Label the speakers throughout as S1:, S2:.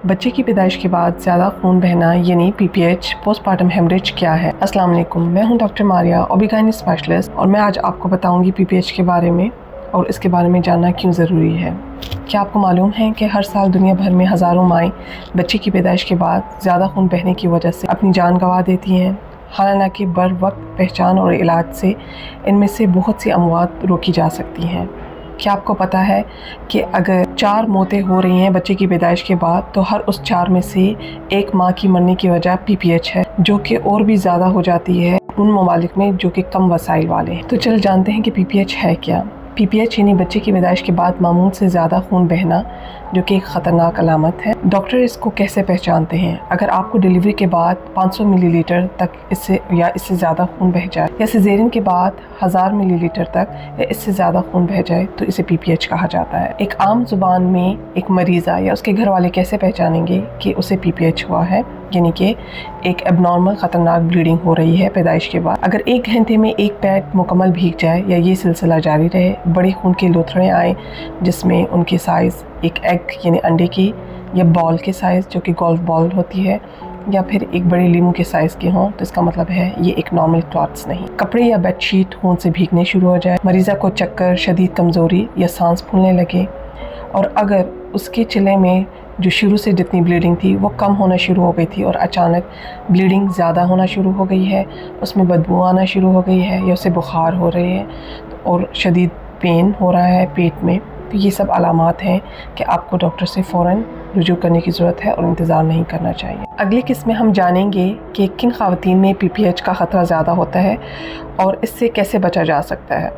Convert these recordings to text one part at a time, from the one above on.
S1: بچے کی پیدائش کے بعد زیادہ خون بہنا یعنی PPH پوسٹ پارٹم ہیمریج کیا ہے؟ السلام علیکم، میں ہوں ڈاکٹر ماریا اوبیگائنی اسپیشلسٹ، اور میں آج آپ کو بتاؤں گی PPH کے بارے میں اور اس کے بارے میں جاننا کیوں ضروری ہے۔ کیا آپ کو معلوم ہے کہ ہر سال دنیا بھر میں ہزاروں مائیں بچے کی پیدائش کے بعد زیادہ خون بہنے کی وجہ سے اپنی جان گنوا دیتی ہیں؟ حالانکہ بر وقت پہچان اور علاج سے ان میں سے بہت سی اموات روکی جا سکتی ہیں۔ کیا آپ کو پتہ ہے کہ اگر 4 موتیں ہو رہی ہیں بچے کی پیدائش کے بعد تو ہر اس 4 میں سے ایک ماں کی مرنے کی وجہ PPH ہے، جو کہ اور بھی زیادہ ہو جاتی ہے ان ممالک میں جو کہ کم وسائل والے ہیں۔ تو چل جانتے ہیں کہ PPH ہے کیا۔ PPH یعنی بچے کی پیدائش کے بعد معمول سے زیادہ خون بہنا، جو کہ ایک خطرناک علامت ہے۔ ڈاکٹر اس کو کیسے پہچانتے ہیں؟ اگر آپ کو ڈیلیوری کے بعد 500 ملی لیٹر تک اس سے زیادہ خون بہہ جائے، یا سیزیرین کے بعد 1000 ملی لیٹر تک یا اس سے زیادہ خون بہہ جائے تو اسے PPH کہا جاتا ہے۔ ایک عام زبان میں ایک مریضہ یا اس کے گھر والے کیسے پہچانیں گے کہ اسے PPH ہوا ہے؟ یعنی کہ ایک اب نارمل خطرناک بلیڈنگ ہو رہی ہے پیدائش کے بعد۔ اگر 1 گھنٹے میں 1 پیڈ مکمل بھیگ جائے یا یہ سلسلہ جاری رہے، بڑے خون کے لوتھڑے آئیں جس میں ان کے سائز ایک ایگ یعنی انڈے کی یا بال کے سائز جو کہ گولف بال ہوتی ہے، یا پھر ایک بڑے لیمو کے سائز کے ہوں، تو اس کا مطلب ہے یہ ایک نارمل کلاتس نہیں۔ کپڑے یا بیڈ شیٹ خون سے بھیگنے شروع ہو جائے، مریضہ کو چکر، شدید کمزوری یا سانس پھولنے لگے، اور اگر اس کے چلے میں جو شروع سے جتنی بلیڈنگ تھی وہ کم ہونا شروع ہو گئی تھی اور اچانک بلیڈنگ زیادہ ہونا شروع ہو گئی ہے، اس میں بدبو آنا شروع ہو گئی ہے یا اسے بخار ہو رہے ہیں اور شدید پین ہو رہا ہے پیٹ میں، تو یہ سب علامات ہیں کہ آپ کو ڈاکٹر سے فوراً رجوع کرنے کی ضرورت ہے اور انتظار نہیں کرنا چاہیے۔ اگلی قسم میں ہم جانیں گے کہ کن خواتین میں PPH کا خطرہ زیادہ ہوتا ہے اور اس سے کیسے بچا جا سکتا ہے،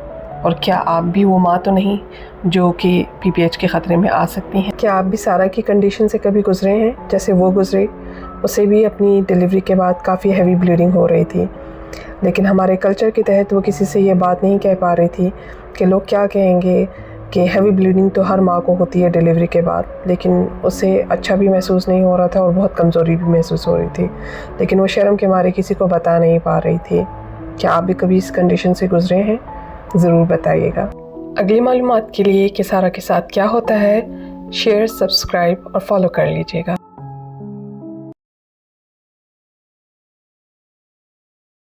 S1: اور کیا آپ بھی وہ ماں تو نہیں جو کہ PPH کے خطرے میں آ سکتی ہیں۔ کیا آپ بھی سارا کی کنڈیشن سے کبھی گزرے ہیں جیسے وہ گزرے؟ اسے بھی اپنی ڈیلیوری کے بعد کافی ہیوی بلیڈنگ ہو رہی تھی، لیکن ہمارے کلچر کے تحت وہ کسی سے یہ بات نہیں کہہ پا رہی تھی کہ لوگ کیا کہیں گے کہ ہیوی بلیڈنگ تو ہر ماں کو ہوتی ہے ڈیلیوری کے بعد، لیکن اسے اچھا بھی محسوس نہیں ہو رہا تھا اور بہت کمزوری بھی محسوس ہو رہی تھی، لیکن وہ شرم کے مارے کسی کو بتا نہیں پا رہی تھی۔ کیا آپ بھی کبھی اس کنڈیشن سے گزرے ہیں؟ ضرور بتائیے گا۔ اگلی معلومات کے لیے کہ سارا کے ساتھ کیا ہوتا ہے، شیئر، سبسکرائب اور فالو کر لیجیے گا۔